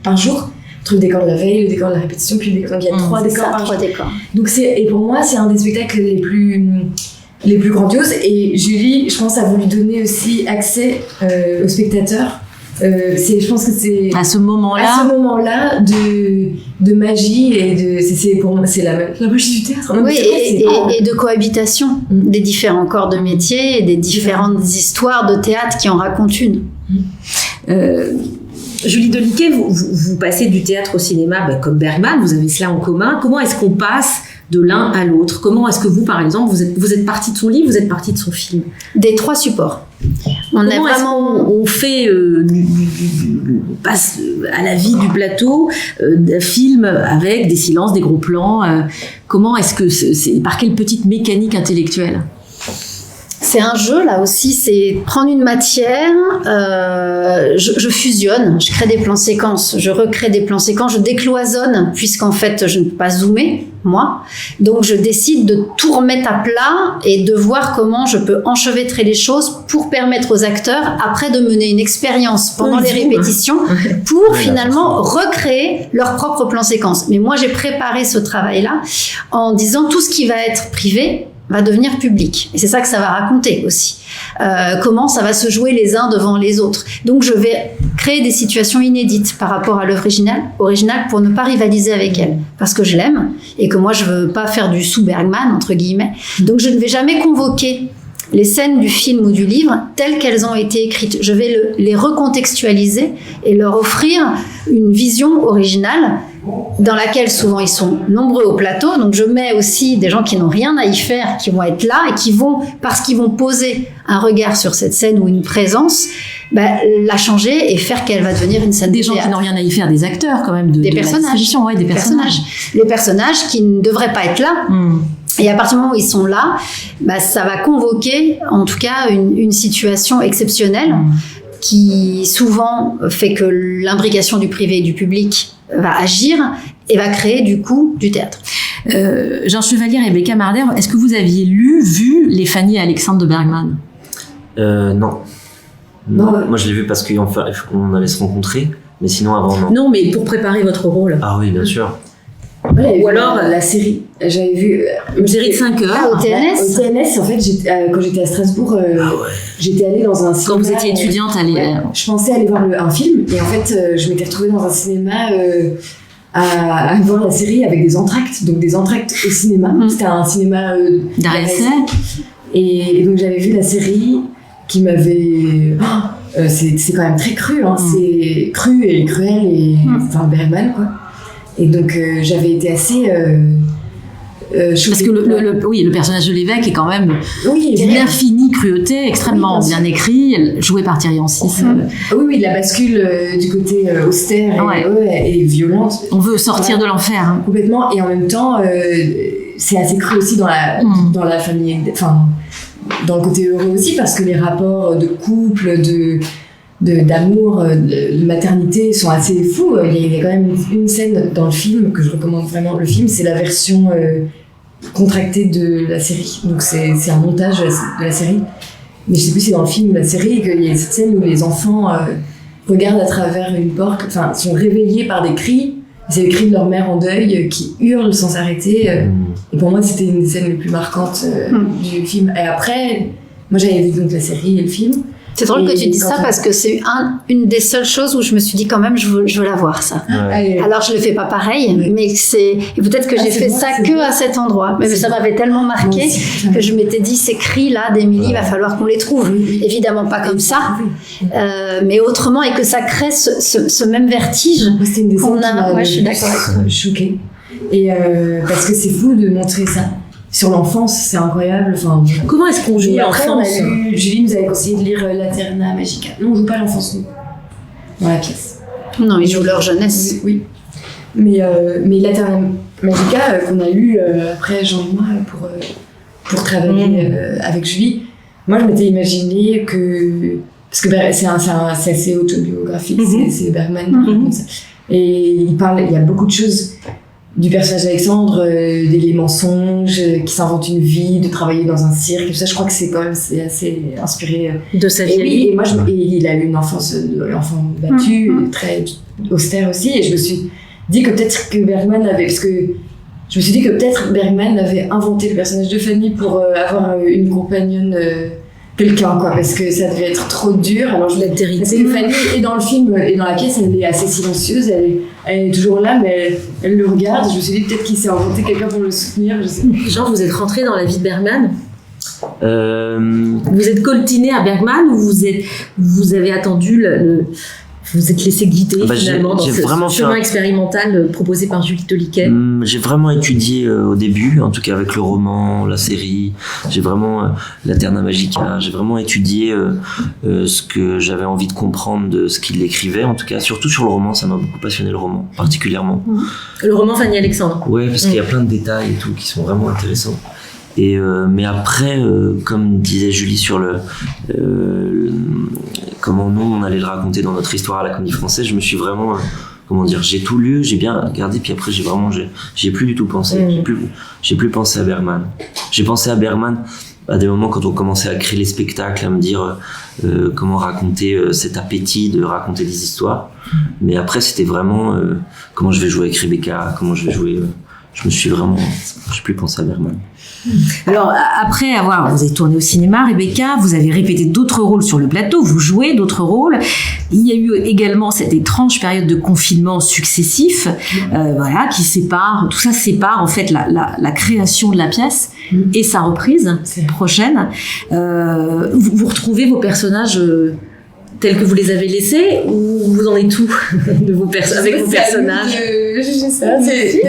par jour. Le décor de la veille, le décor de la répétition, puis le décor. Donc il y a 3 décors par jour. Donc et pour moi, c'est un des spectacles les plus grandioses, et Julie, je pense, a voulu donner aussi accès aux spectateurs. Je pense que c'est
à ce moment-là
de magie, et c'est pour moi c'est la magie du théâtre.
Oui, et de cohabitation des différents corps de métier et des différentes histoires de théâtre qui en racontent une.
Julie Deliquet, vous passez du théâtre au cinéma comme Bergman, vous avez cela en commun. Comment est-ce qu'on passe de l'un à l'autre? Comment est-ce que vous, par exemple, vous êtes partie de son livre, vous êtes partie de son film?
Des 3 supports.
On fait passe à la vie du plateau d'un film avec des silences, des gros plans. Comment est-ce que c'est par quelle petite mécanique intellectuelle?
C'est un jeu, là aussi, c'est prendre une matière, je fusionne, je crée des plans séquences, je recrée des plans séquences, je décloisonne, puisqu'en fait, je ne peux pas zoomer, moi. Donc, je décide de tout remettre à plat et de voir comment je peux enchevêtrer les choses pour permettre aux acteurs, après, de mener une expérience pendant les répétitions, pour finalement recréer leur propre plan séquence. Mais moi, j'ai préparé ce travail-là en disant tout ce qui va être privé va devenir public. Et c'est ça que ça va raconter aussi. Comment ça va se jouer les uns devant les autres. Donc je vais créer des situations inédites par rapport à l'œuvre originale pour ne pas rivaliser avec elle. Parce que je l'aime et que moi je veux pas faire du sous-Bergman, entre guillemets. Donc je ne vais jamais convoquer les scènes du film ou du livre telles qu'elles ont été écrites. Je vais les recontextualiser et leur offrir une vision originale dans laquelle souvent ils sont nombreux au plateau. Donc je mets aussi des gens qui n'ont rien à y faire, qui vont être là et qui vont, parce qu'ils vont poser un regard sur cette scène ou une présence, la changer et faire qu'elle va devenir une scène
des
de
gens
théâtre.
Qui n'ont rien à y faire, des acteurs quand même,
des personnages,
des personnages.
Les personnages qui ne devraient pas être là. Et à partir du moment où ils sont là, ça va convoquer en tout cas une situation exceptionnelle qui souvent fait que l'imbrication du privé et du public va agir et va créer du coup du théâtre.
Jean Chevalier et Rebecca Marder, est-ce que vous aviez vu les Fanny et Alexandre de Bergman?
Non. Moi je l'ai vu parce qu'on allait se rencontrer, mais sinon avant non.
Non, mais pour préparer votre rôle.
Ah oui, bien sûr.
Ou alors la série. J'avais vu
une série de 5 heures.
Au TNS.
Au TNS, en fait, quand j'étais à Strasbourg, j'étais allée dans un cinéma.
Quand vous étiez étudiante,
je pensais aller voir un film, et en fait, je m'étais retrouvée dans un cinéma à voir la série avec des entr'actes, donc des entr'actes au cinéma. C'était un cinéma
d'arrêt essai.
Et donc j'avais vu la série qui m'avait... c'est quand même très cru, hein. C'est cru et cruel, et enfin Bergman, quoi. Et donc j'avais été assez...
parce que le personnage de l'évêque est quand même d'une infinie cruauté, extrêmement bien écrit, joué par Thierry Ancis.
Oui, la bascule du côté austère et violente.
On veut sortir de l'enfer. Hein.
Complètement, et en même temps, c'est assez cru aussi dans la famille, enfin, dans le côté heureux aussi, parce que les rapports de couple, d'amour, de maternité sont assez fous. Il y a quand même une scène dans le film que je recommande vraiment. Le film, c'est la version contractée de la série, donc c'est un montage de la série, mais je sais plus si c'est dans le film ou la série qu'il y a cette scène où les enfants regardent à travers une porte, enfin sont réveillés par des cris. C'est les cris de leur mère en deuil qui hurlent sans s'arrêter, et pour moi c'était une des scènes les plus marquantes du film. Et après, moi j'avais vu donc la série et le film.
C'est drôle que tu dises ça parce que c'est une des seules choses où je me suis dit quand même je veux la voir, ça. Ouais. Alors je le fais pas pareil, mais et peut-être que j'ai fait ça à cet endroit. Mais ça m'avait tellement marqué que je m'étais dit ces cris là d'Émilie, il va falloir qu'on les trouve. Évidemment pas comme ça, mais autrement, et que ça crée ce même vertige qu'on a.
Moi je suis d'accord avec toi. Choquée. Et parce que c'est fou de montrer ça. Sur l'enfance, c'est incroyable. Enfin,
comment est-ce qu'on joue l'enfance?
Julie nous avait conseillé de lire Laterna Magica. Non, on joue pas l'enfance, nous, dans la pièce.
Non, ils jouent leur jeunesse.
Oui. Mais Laterna Magica, qu'on a lu après Jean et moi pour travailler avec Julie, moi je m'étais imaginé que... Parce que c'est assez autobiographique, c'est Bergman qui raconte ça. Et il y a beaucoup de choses... du personnage d'Alexandre, des mensonges, qui s'invente une vie, de travailler dans un cirque, tout ça. Je crois que c'est assez inspiré
de sa vie.
Et il a eu une enfance enfant battu, très austère aussi. Et je me suis dit que peut-être que Bergman avait inventé le personnage de Fanny pour avoir une compagnonne. Quelqu'un, quoi, parce que ça devait être trop dur. Alors je l'ai terrible. C'est que Fanny, et dans le film et dans la pièce, elle est assez silencieuse, elle est toujours là, mais elle le regarde. Je me suis dit peut-être qu'il s'est inventé quelqu'un pour le soutenir. Je sais.
Genre, vous êtes rentré dans la vie de Bergman? Vous êtes coltiné à Bergman ou vous avez attendu vous êtes laissé guider finalement dans ce chemin expérimental proposé par Julie Toliquet?
J'ai vraiment étudié au début, en tout cas avec le roman, la série. J'ai vraiment Laterna Magica. J'ai vraiment étudié ce que j'avais envie de comprendre de ce qu'il écrivait. En tout cas, surtout sur le roman, ça m'a beaucoup passionné, le roman, particulièrement.
Le roman Fanny Alexandre.
Ouais, parce qu'il y a plein de détails et tout qui sont vraiment intéressants. Et mais après, comme disait Julie sur comment nous on allait le raconter dans notre histoire à la Comédie Française, je me suis vraiment j'ai tout lu, j'ai bien regardé, puis après j'ai plus du tout pensé, j'ai plus pensé à Bergman. J'ai pensé à Bergman à des moments quand on commençait à créer les spectacles, à me dire comment raconter cet appétit de raconter des histoires. Mais après c'était vraiment comment je vais jouer avec Rebecca, comment je vais jouer. J'ai plus pensé à Bergman.
Alors, après vous avez tourné au cinéma, Rebecca, vous avez répété d'autres rôles sur le plateau, vous jouez d'autres rôles. Il y a eu également cette étrange période de confinement successif, qui sépare, tout ça sépare en fait la création de la pièce et sa reprise prochaine. Vous retrouvez vos personnages tels que vous les avez laissés, ou vous en êtes tout avec vos personnages?
Je sais ça. Vous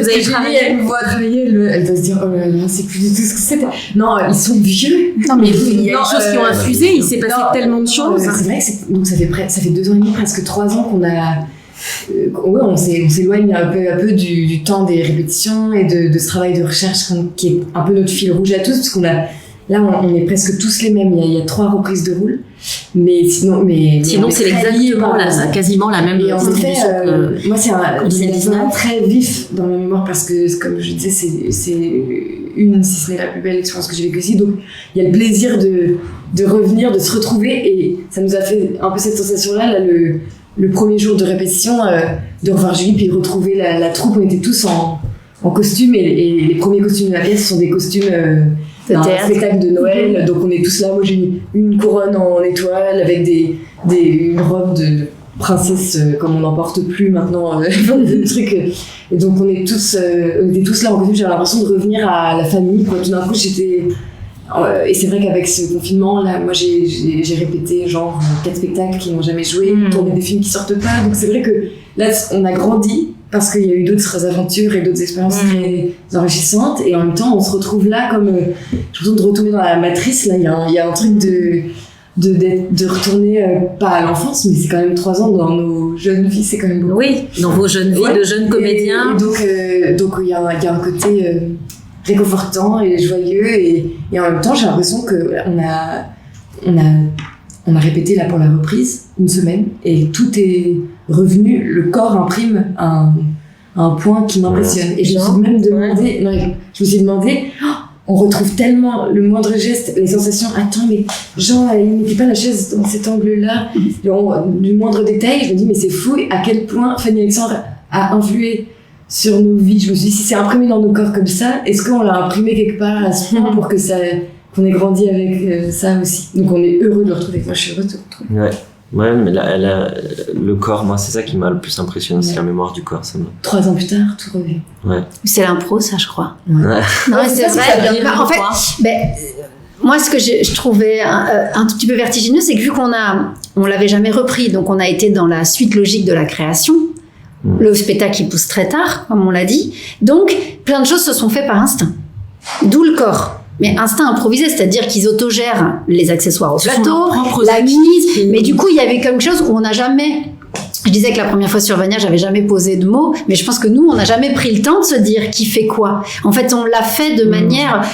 avez travaillé, elle me voit travailler, elle doit se dire oh là là, c'est plus du tout ce que c'était. Non, ils sont vieux.
Non, mais il y a des choses qui ont infusé, il s'est passé tellement de choses.
C'est vrai que donc ça fait 2 ans et demi, presque 3 ans qu'on a. On s'éloigne un peu du temps des répétitions et de ce travail de recherche qui est un peu notre fil rouge à tous, parce qu'on a. Là, on est presque tous les mêmes. Il y a 3 reprises de rôle, mais sinon
c'est exactement quasiment la même.
Et en fait, moi, c'est un très vif dans ma mémoire parce que, comme je disais, c'est si ce n'est la plus belle expérience que j'ai vécue aussi. Donc, il y a le plaisir de revenir, de se retrouver, et ça nous a fait un peu cette sensation-là, le premier jour de répétition, de revoir Julie puis de retrouver la troupe. On était tous en en costume et les premiers costumes de la pièce sont des costumes d'un spectacle de Noël. Donc on est tous là. Moi j'ai une couronne en étoile avec une robe de princesse comme on n'en porte plus maintenant, des trucs. Et donc on était tous là en costume. J'avais l'impression de revenir à la famille. Quoi. Tout d'un coup j'étais... et c'est vrai qu'avec ce confinement là, moi j'ai répété genre 4 spectacles qui n'ont jamais joué, tourné des films qui sortent pas. Donc c'est vrai que là on a grandi parce qu'il y a eu d'autres aventures et d'autres expériences très enrichissantes, et en même temps on se retrouve là comme j'ai l'impression de retomber dans la matrice. Là il y a un truc de retourner pas à l'enfance, mais c'est quand même 3 ans dans nos jeunes vies, c'est quand même beaucoup.
Oui, dans vos jeunes vies de jeunes comédiens.
Et donc il y a un côté réconfortant et joyeux, et en même temps j'ai l'impression que on a répété là pour la reprise 1 semaine et tout est revenu, le corps imprime un point qui m'impressionne. Et je me suis même demandé, on retrouve tellement le moindre geste, les sensations. Attends, mais Jean, il mettait pas la chaise dans cet angle-là, du moindre détail. Je me dis, mais c'est fou à quel point Fanny Alexandre a influé sur nos vies. Je me suis dit, si c'est imprimé dans nos corps comme ça, est-ce qu'on l'a imprimé quelque part à ce point pour qu'on ait grandi avec ça aussi. Donc on est heureux de le retrouver. Moi, je suis heureuse de le retrouver.
Ouais, mais là, le corps, moi, c'est ça qui m'a le plus impressionné, c'est la mémoire du corps.
3 ans plus tard, tout revient.
Ouais. C'est l'impro, ça, je crois.
Ouais.
Non, mais c'est vrai. En fait, moi, ce que je trouvais un tout petit peu vertigineux, c'est que vu on l'avait jamais repris, donc on a été dans la suite logique de la création. Le spectacle, il pousse très tard, comme on l'a dit. Donc, plein de choses se sont faites par instinct. D'où le corps. Mais instinct improvisé, c'est-à-dire qu'ils autogèrent les accessoires au plateau, la mise. Mais du coup, il y avait quelque chose où on n'a jamais... Je disais que la première fois sur Vania, j'avais jamais posé de mots, mais je pense que nous, on n'a jamais pris le temps de se dire qui fait quoi. En fait, on l'a fait de manière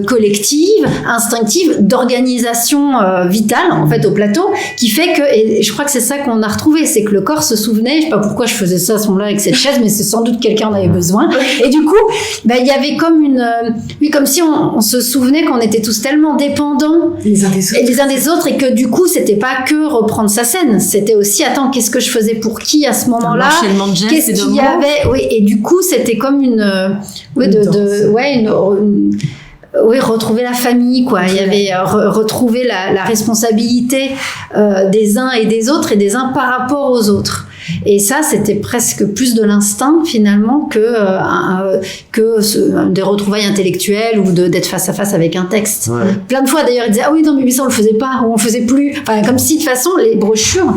collective, instinctive, d'organisation vitale, en fait, au plateau, qui fait que, et je crois que c'est ça qu'on a retrouvé, c'est que le corps se souvenait, je sais pas pourquoi je faisais ça à ce moment-là avec cette chaise, mais c'est sans doute quelqu'un en avait besoin. Et du coup, il y avait comme comme si on se souvenait qu'on était tous tellement dépendants les uns des autres, et que du coup, c'était pas que reprendre sa scène, c'était aussi, attends, qu'est-ce que je faisais pour qui à ce moment-là, qu'est-ce qu'il y avait, oui, et du coup c'était comme retrouver la famille, quoi. Il y avait retrouver la responsabilité des uns et des autres, et des uns par rapport aux autres. Et ça, c'était presque plus de l'instinct finalement que des retrouvailles intellectuelles ou d'être face à face avec un texte. Ouais. Plein de fois d'ailleurs, ils disaient ah oui non mais ça on le faisait pas, ou on le faisait plus. Enfin comme si de toute façon les brochures,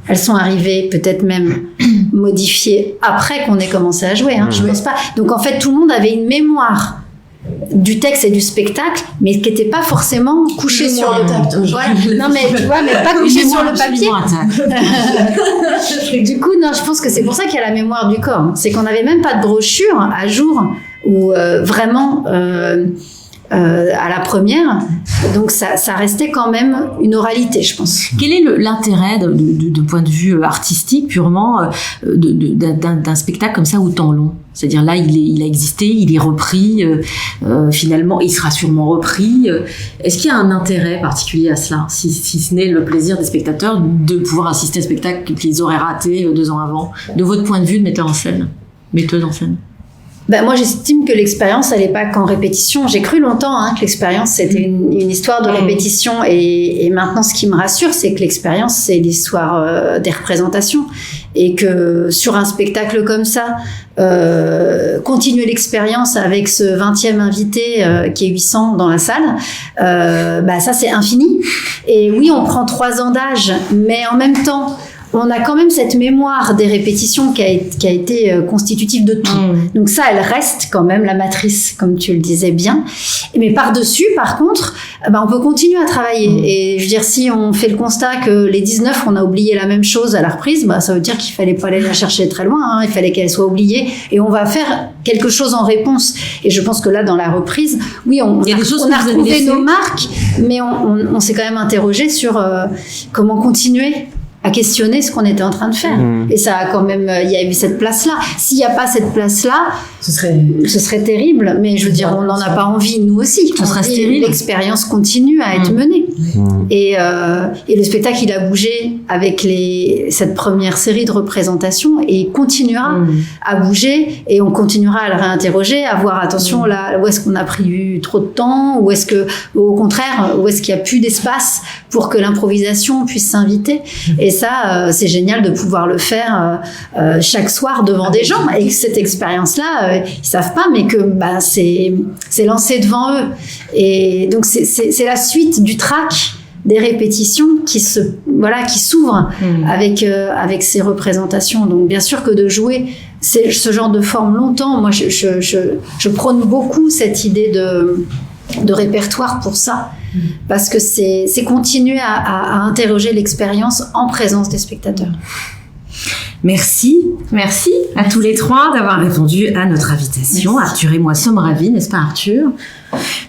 elles sont arrivées peut-être même modifiées après qu'on ait commencé à jouer. Je pense pas. Donc en fait tout le monde avait une mémoire du texte et du spectacle, mais qui n'était pas forcément couché sur le papier. Voilà. Non mais tu vois, mais pas couché sur le papier. Du coup, non, je pense que c'est pour ça qu'il y a la mémoire du corps. C'est qu'on n'avait même pas de brochure à jour ou vraiment à la première. Donc ça restait quand même une oralité, je pense.
Quel est l'intérêt de point de vue artistique purement d'un spectacle comme ça autant long? C'est-à-dire là, il a existé, il est repris, finalement, il sera sûrement repris. Est-ce qu'il y a un intérêt particulier à cela, si ce n'est le plaisir des spectateurs de pouvoir assister à un spectacle qu'ils auraient raté 2 ans avant, de votre point de vue de metteur en scène, metteuse en scène?
Moi, j'estime que l'expérience, elle n'est pas qu'en répétition. J'ai cru longtemps que l'expérience, c'était une histoire de répétition. Et maintenant, ce qui me rassure, c'est que l'expérience, c'est l'histoire des représentations. Et que sur un spectacle comme ça, continuer l'expérience avec ce 20e invité qui est 800 dans la salle, ça, c'est infini. Et oui, on prend 3 ans d'âge, mais en même temps... on a quand même cette mémoire des répétitions qui a été constitutive de tout. Donc ça, elle reste quand même la matrice, comme tu le disais bien. Mais par-dessus, par contre, on peut continuer à travailler. Et je veux dire, si on fait le constat que les 19, on a oublié la même chose à la reprise, ça veut dire qu'il fallait pas aller la chercher très loin. Il fallait qu'elle soit oubliée. Et on va faire quelque chose en réponse. Et je pense que là, dans la reprise, oui, on a retrouvé nos marques, mais on s'est quand même interrogé sur comment continuer. à questionner ce qu'on était en train de faire. Et ça a quand même, il y a eu cette place-là. S'il n'y a pas cette place-là, ce serait terrible. Mais je veux dire, on n'en a pas envie, nous aussi.
Ce serait stérile.
L'expérience continue à être menée. Et le spectacle, il a bougé avec cette première série de représentations et il continuera à bouger et on continuera à le réinterroger, à voir, attention, là, où est-ce qu'on a pris trop de temps, ou est-ce que, au contraire, où est-ce qu'il n'y a plus d'espace pour que l'improvisation puisse s'inviter. Et ça, c'est génial de pouvoir le faire chaque soir devant des gens et que cette expérience-là, ils savent pas, mais que c'est lancé devant eux. Et donc, c'est la suite du track des répétitions qui s'ouvrent avec ces représentations. Donc, bien sûr que de jouer ce genre de forme longtemps, moi, je prône beaucoup cette idée de répertoire pour ça. Parce que c'est continuer à interroger l'expérience en présence des spectateurs.
Merci à tous les trois d'avoir répondu à notre invitation. Merci. Arthur et moi sommes ravis, n'est-ce pas Arthur?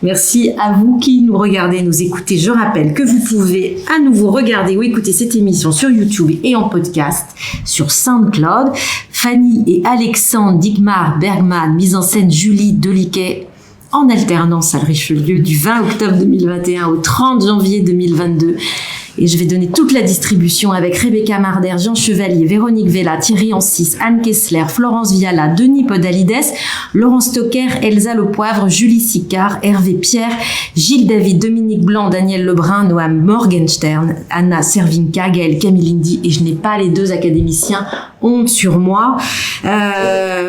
Merci à vous qui nous regardez, nous écoutez. Je rappelle que vous pouvez à nouveau regarder ou écouter cette émission sur YouTube et en podcast sur SoundCloud. Fanny et Alexandre Digmar Bergman, mise en scène Julie Deliquet, en alternance à Richelieu du 20 octobre 2021 au 30 janvier 2022. Et je vais donner toute la distribution avec Rebecca Marder, Jean Chevalier, Véronique Vella, Thierry Ancis, Anne Kessler, Florence Viala, Denis Podalides, Laurence Stocker, Elsa Le Poivre, Julie Sicard, Hervé Pierre, Gilles David, Dominique Blanc, Daniel Lebrun, Noam Morgenstern, Anna Servinka, Gaël Camilindi, et je n'ai pas les deux académiciens, honte sur moi.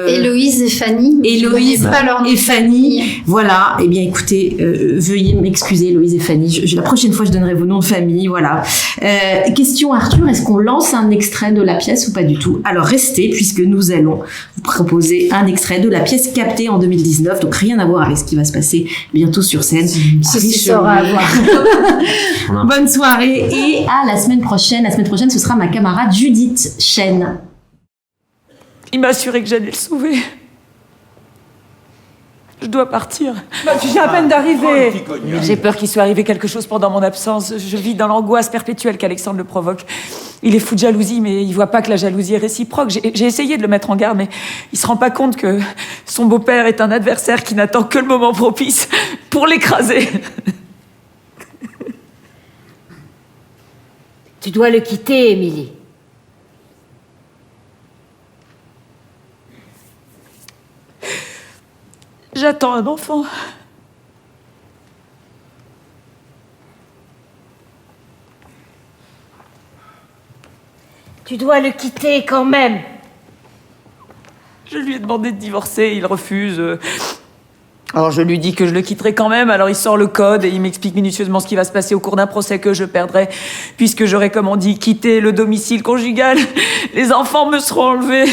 Héloïse et Fanny.
Héloïse et Fanny. Voilà. Eh bien, écoutez, veuillez m'excuser, Héloïse et Fanny. La prochaine fois, je donnerai vos noms de famille. Voilà. Question Arthur, est-ce qu'on lance un extrait de la pièce ou pas du tout? Alors, restez, puisque nous allons vous proposer un extrait de la pièce captée en 2019. Donc, rien à voir avec ce qui va se passer bientôt sur scène.
Ceci sera à voir.
Bonne soirée et à la semaine prochaine. La semaine prochaine, ce sera ma camarade Judith Chen.
Il m'a assuré que j'allais le sauver. Je dois partir.
Tu viens à peine d'arriver.
J'ai peur qu'il soit arrivé quelque chose pendant mon absence. Je vis dans l'angoisse perpétuelle qu'Alexandre le provoque. Il est fou de jalousie, mais il voit pas que la jalousie est réciproque. J'ai essayé de le mettre en garde, mais il se rend pas compte que son beau-père est un adversaire qui n'attend que le moment propice pour l'écraser.
Tu dois le quitter, Émilie.
J'attends un enfant.
Tu dois le quitter quand même.
Je lui ai demandé de divorcer, il refuse. Alors je lui dis que je le quitterai quand même, alors il sort le code et il m'explique minutieusement ce qui va se passer au cours d'un procès que je perdrai, puisque j'aurai, comme on dit, quitté le domicile conjugal. Les enfants me seront enlevés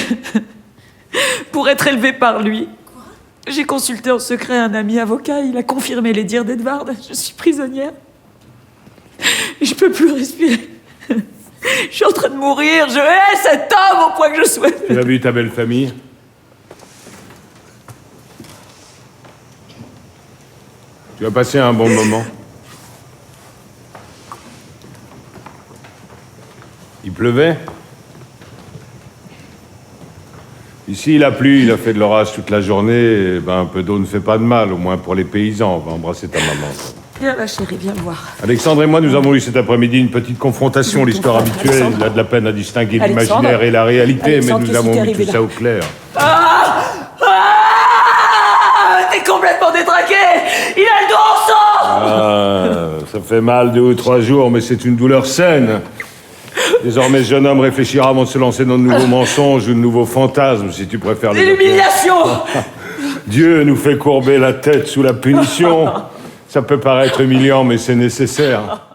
pour être élevés par lui. J'ai consulté en secret un ami avocat, il a confirmé les dires d'Edvard. Je suis prisonnière. Je peux plus respirer. Je suis en train de mourir, je hais cet homme au point que je souhaite.
Tu as vu ta belle famille? Tu as passé un bon moment? Il pleuvait? Ici, il a plu, il a fait de l'orage toute la journée. Et un peu d'eau ne fait pas de mal, au moins pour les paysans. On va embrasser ta maman.
Viens là, chérie, viens me voir.
Alexandre et moi, nous avons eu cet après-midi une petite confrontation. L'histoire habituelle, il a de la peine à distinguer l'imaginaire et la réalité,
Alexandre,
mais nous avons mis tout ça au clair.
T'es complètement détraqué. Il a le dos en sang.
Ça fait mal 2 ou 3 jours, mais c'est une douleur saine. Désormais, ce jeune homme réfléchira avant de se lancer dans de nouveaux mensonges ou de nouveaux fantasmes, si tu préfères les...
L'humiliation.
Dieu nous fait courber la tête sous la punition. Ça peut paraître humiliant, mais c'est nécessaire.